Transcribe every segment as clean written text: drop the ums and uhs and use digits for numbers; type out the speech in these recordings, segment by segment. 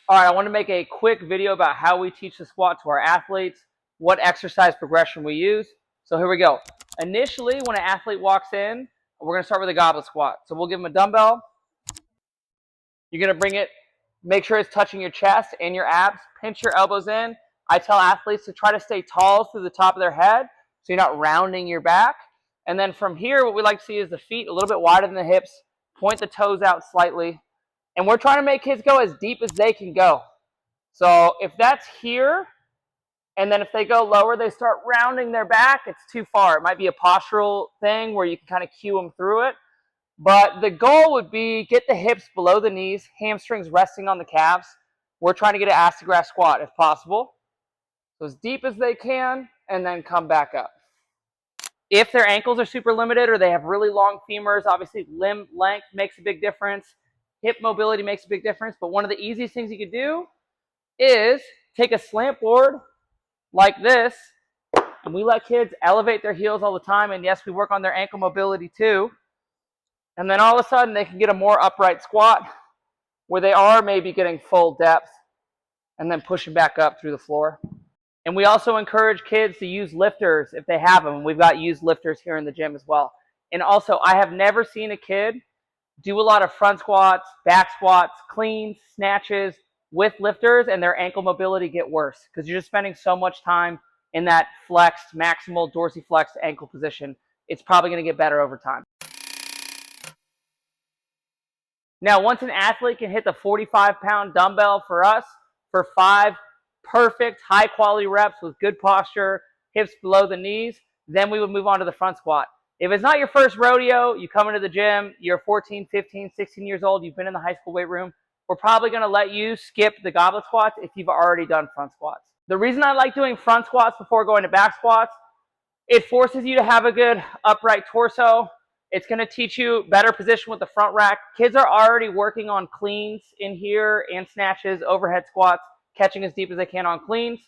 All right, I want to make a quick video about how we teach the squat to our athletes, what exercise progression we use. So here we go. Initially, when an athlete walks in, we're going to start with a goblet squat. So we'll give them a dumbbell. You're going to bring it, make sure it's touching your chest and your abs. Pinch your elbows in. I tell athletes to try to stay tall through the top of their head so you're not rounding your back. And then from here, what we like to see is the feet a little bit wider than the hips. Point the toes out slightly. And we're trying to make kids go as deep as they can go. So if that's here, and then if they go lower, they start rounding their back, it's too far. It might be a postural thing where you can kind of cue them through it. But the goal would be get the hips below the knees, hamstrings resting on the calves. We're trying to get an ass to grass squat if possible. So as deep as they can, and then come back up. If their ankles are super limited or they have really long femurs, obviously limb length makes a big difference. Hip mobility makes a big difference, but one of the easiest things you could do is take a slant board like this, and we let kids elevate their heels all the time, and yes, we work on their ankle mobility too. And then all of a sudden, they can get a more upright squat where they are maybe getting full depth and then pushing back up through the floor. And we also encourage kids to use lifters if they have them. We've got used lifters here in the gym as well. And also, I have never seen a kid do a lot of front squats, back squats, cleans, snatches with lifters and their ankle mobility get worse because you're just spending so much time in that flexed, maximal dorsiflexed ankle position. It's probably going to get better over time. Now, once an athlete can hit the 45-pound dumbbell for us for 5 perfect, high-quality reps with good posture, hips below the knees, then we would move on to the front squat. If it's not your first rodeo, you come into the gym, you're 14, 15, 16 years old, you've been in the high school weight room, we're probably going to let you skip the goblet squats if you've already done front squats. The reason I like doing front squats before going to back squats, it forces you to have a good upright torso. It's going to teach you better position with the front rack. Kids are already working on cleans in here and snatches, overhead squats, catching as deep as they can on cleans.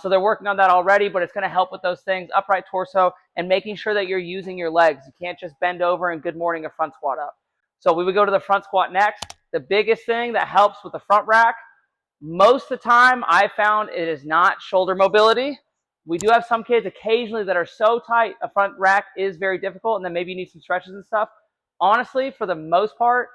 So they're working on that already, but it's going to help with those things, upright torso, and making sure that you're using your legs. You can't just bend over and good morning a front squat up. So we would go to the front squat next. The biggest thing that helps with the front rack, most of the time I found it is not shoulder mobility. We do have some kids occasionally that are so tight, a front rack is very difficult, and then maybe you need some stretches and stuff. Honestly, for the most part,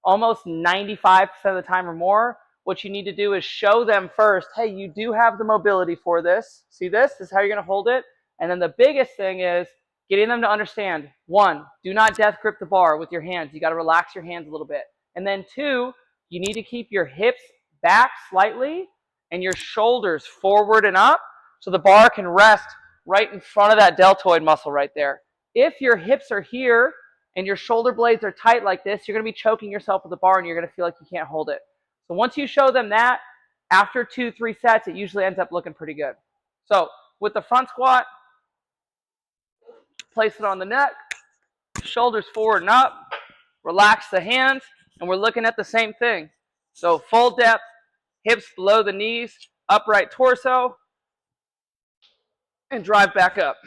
almost 95% of the time or more, what you need to do is show them first, hey, you do have the mobility for this. See this? This is how you're going to hold it. And then the biggest thing is getting them to understand, 1, do not death grip the bar with your hands. You got to relax your hands a little bit. And then 2, you need to keep your hips back slightly and your shoulders forward and up so the bar can rest right in front of that deltoid muscle right there. If your hips are here and your shoulder blades are tight like this, you're going to be choking yourself with the bar and you're going to feel like you can't hold it. So once you show them that, after 2-3 sets, it usually ends up looking pretty good. So with the front squat, place it on the neck, shoulders forward and up, relax the hands, and we're looking at the same thing. So full depth, hips below the knees, upright torso, and drive back up.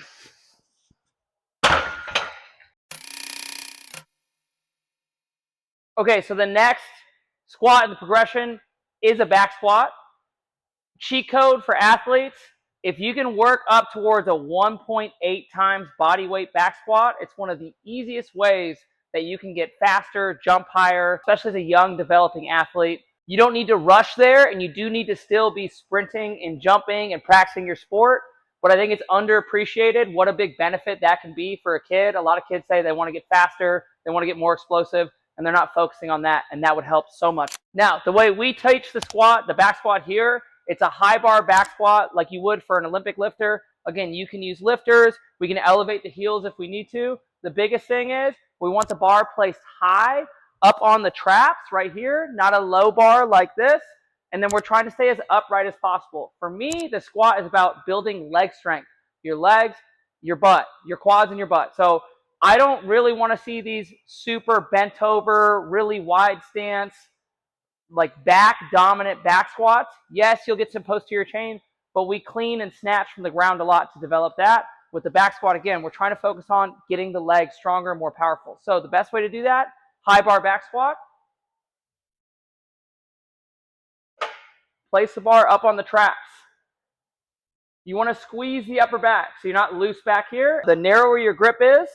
Okay, so the next squat in the progression is a back squat. Cheat code for athletes, if you can work up towards a 1.8 times body weight back squat, it's one of the easiest ways that you can get faster, jump higher, especially as a young developing athlete. You don't need to rush there, and you do need to still be sprinting and jumping and practicing your sport, but I think it's underappreciated what a big benefit that can be for a kid. A lot of kids say they want to get faster, they want to get more explosive, and they're not focusing on that, and that would help so much. Now, the way we teach the squat, the back squat here, it's a high bar back squat like you would for an Olympic lifter. Again, you can use lifters. We can elevate the heels if we need to. The biggest thing is we want the bar placed high up on the traps right here, not a low bar like this. And then we're trying to stay as upright as possible. For me, the squat is about building leg strength. Your legs, your butt, your quads, and your butt. So I don't really want to see these super bent over, really wide stance, like back dominant back squats. Yes, you'll get some posterior chain, but we clean and snatch from the ground a lot to develop that. With the back squat, again, we're trying to focus on getting the legs stronger and more powerful. So the best way to do that, high bar back squat. Place the bar up on the traps. You want to squeeze the upper back so you're not loose back here. The narrower your grip is,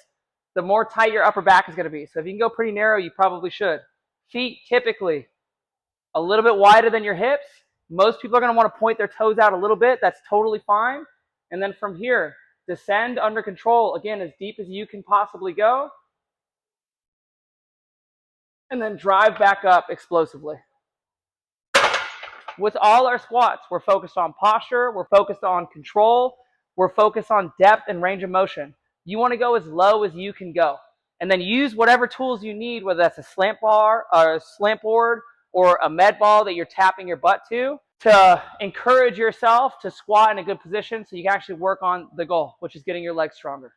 the more tight your upper back is going to be. So if you can go pretty narrow, you probably should. Feet typically a little bit wider than your hips. Most people are going to want to point their toes out a little bit. That's totally fine. And then from here, descend under control, again, as deep as you can possibly go. And then drive back up explosively. With all our squats, we're focused on posture, we're focused on control, we're focused on depth and range of motion. You want to go as low as you can go. And then use whatever tools you need, whether that's a slant bar or a slant board or a med ball that you're tapping your butt to encourage yourself to squat in a good position so you can actually work on the goal, which is getting your legs stronger.